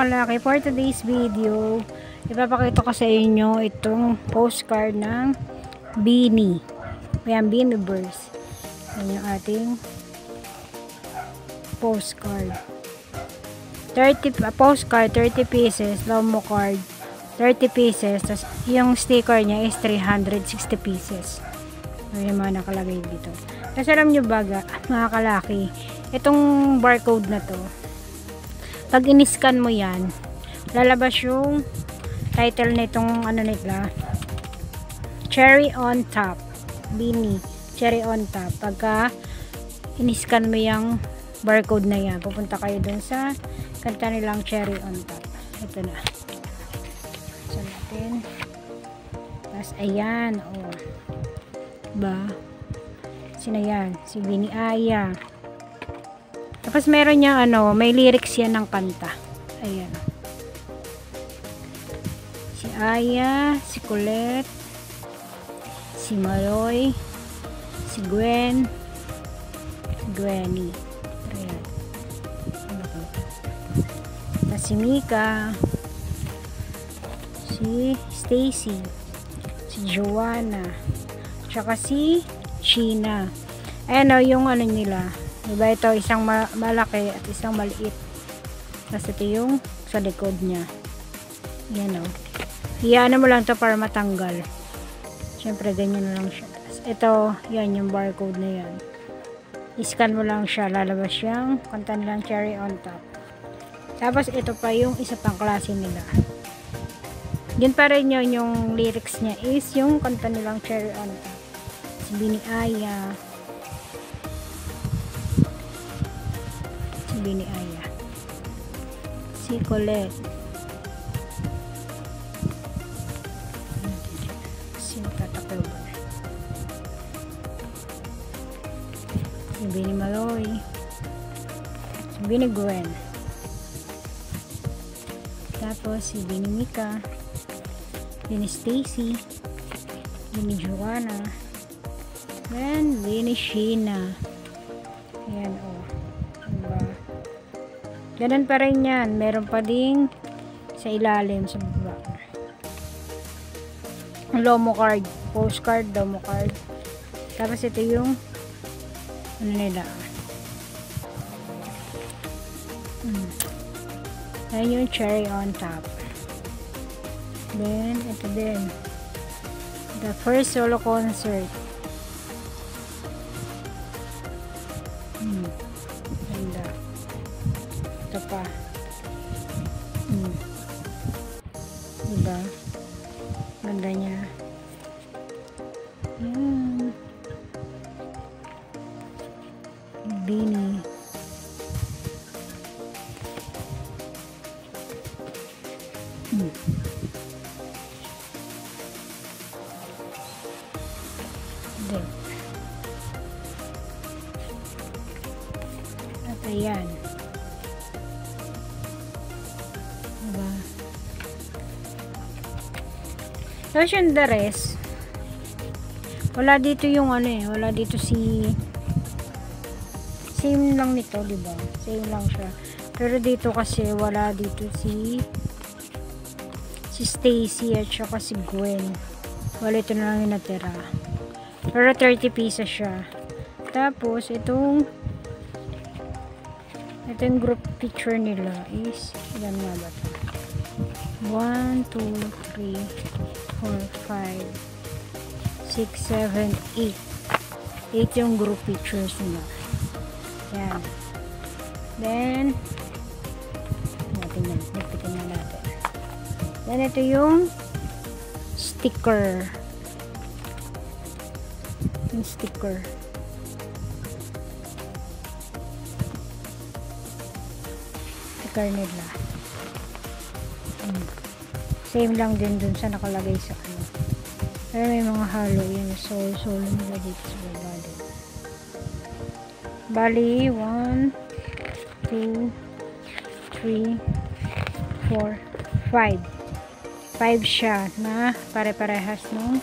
kalaki, for today's video, ipapakita ko sa inyo itong postcard ng Beanie. Ayan, Beanie Birds. Ayan yung ating postcard. 30 pieces, Lomo card, 30 pieces, tas yung sticker niya is 360 pieces. Ayan yung mga nakalagay dito. Kasi alam nyo ba, mga kalaki, itong barcode na to, pag in-scan mo yan, lalabas yung title nitong ano nila, Cherry on Top, Beanie, Cherry on Top. Pagka in-scan mo yung barcode na yan, pupunta kayo dun sa kanta nilang Cherry on Top. Ito na. So natin. Tapos ayan, oh. Ba? Sino yan? Si Beanie Aya. Tapos meron niya ano, may lyrics yan ng kanta. Ayan. Si Aya, si Colette, si Maloy, si Gwen, si Gwenny. Ayan. Tapos si Mika, si Stacy, si Joanna, tsaka si Sheena. Ayan o, yung ano nila. Diba ito, isang malaki at isang maliit. Tapos ito yung sa likod niya. Yan o. Iyaano mo lang to para matanggal. Siyempre, ganyan na lang siya. Tapos ito, yan yung barcode na yan. I-scan mo lang siya. Lalabas yung kanta nilang Cherry on Top. Tapos ito pa yung isa pang klase nila. Yun pa rin yun, yung lyrics niya is yung kanta nilang Cherry on Top. Si Beanie Aya. Si Beanie Aya. Si Colette. Si Tatakloba. Si Beanie Maloy. Si Beanie Gwen. Tapos si Beanie Mika. Beanie Stacy. Beanie Joanna. Then, Beanie Sheena. Ayan, o. Diba? Ganun pa rin yan. Meron pa ding sa ilalim, sa baba. Lomo card. Postcard, Lomo card. Tapos ito yung ano nila. Ayan yung Cherry on Top. Then, ito din. The first solo concert. Ganda. Ito pa. Diba? Ganda niya. Yan. Beanie. Then. At ayan. Diba? Tapos yung the rest, wala dito yung ano eh, wala dito si same lang nito, diba? Same lang siya. Pero dito kasi wala dito si Stacy at saka si Gwen. Wala, ito na lang yung natira. Pero 30 pieces siya. Tapos itong group picture nila is ilan nga ba ito? 1, 2, 3, 4, 5, 6, 7, 8. 8 yung group pictures nila. Yan. Then natin yan. Nagpitin na natin. Then ito yung sticker. Yung sticker. Sticker nila. Same lang din dun sa nakalagay sa ano. Pero may mga halo. Yan. Solo nila dito sa baba din. Bali, 1, 2, 3, 4, 5. 5 siya na pare-parehas ng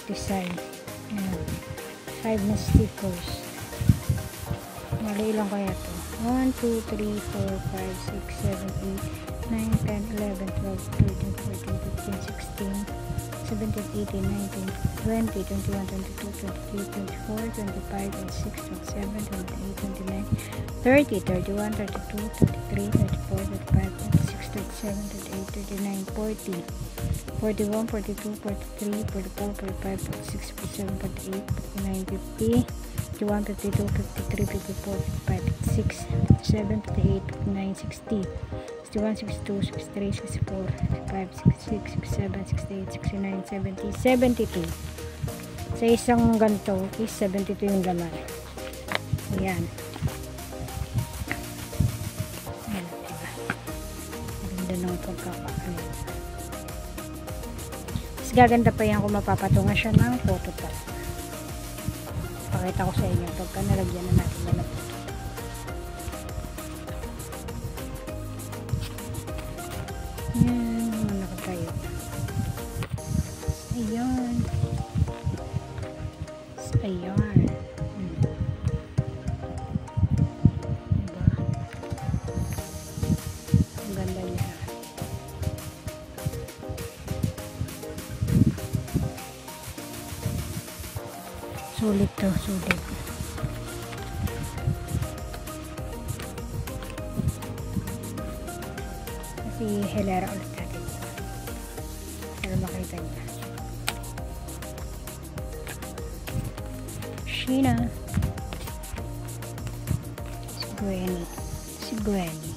design. Ayan. 5 na stickers. Mali lang kaya to. 1, 2, 3, 4, 5, 6, 7, 8, 9, 10, 11, 12, 13, 14, 15, 16, 17, 18, 19, 20, 21, 22, 23, 24, 25, 26, 27, 28, 29, 30, 31, 32, 33, 34, 35, 36, 37, 38, 39, 40, 41, 42, 43, 44, 45, 46, 47, 48, 49, 50, 51, 52, 53, 54, 55, 56, 57, 58, 59, 60, 61, 62, 63, 64, 65, 66, 67, 68, 69, 70, 72. Sa isang ganito is 72 yung laman. Ayan. Ayan, diba? Ganda ng pagkakaano. Mas gaganda pa yan kung mapapatungan siya ng photopop. Pakita ko sa inyo pagka nalagyan na natin na photopop. Yan, mga nakatayo. Ayan. Ayan. Diba? Ang ganda niya. Sulit to, sulit. Kasi hilera ulit natin. Para makita niya. Sheena. Si Gwenny. Si Gwenny.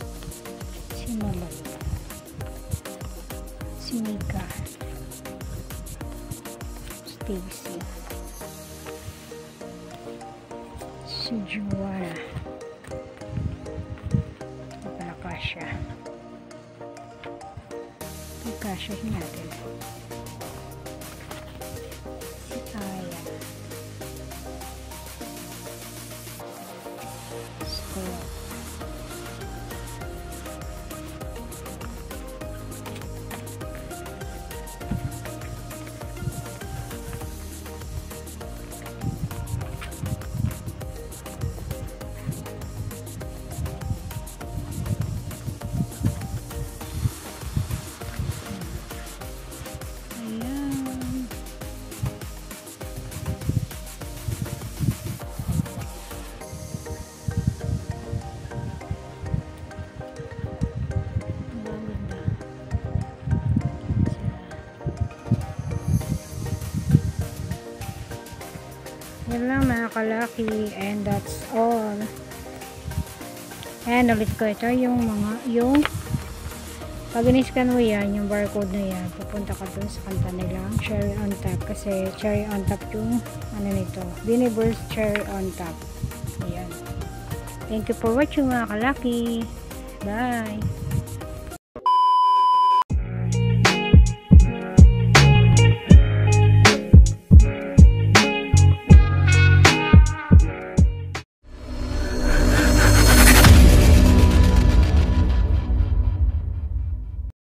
Si Malay. Si Mika. Stacy. Si Joanna. Ito pala Kasha. Ito Kasha natin. Si Aya. School. Yan lang mga kalaki, and that's all. And ulit ko ito yung pag in-scan mo yan, yung barcode na yan, pupunta ka dun sa kanta nilang cherry on top, kasi cherry on top yung ano nito, Biniverse cherry on top. Ayan. Thank you for watching mga kalaki. Bye.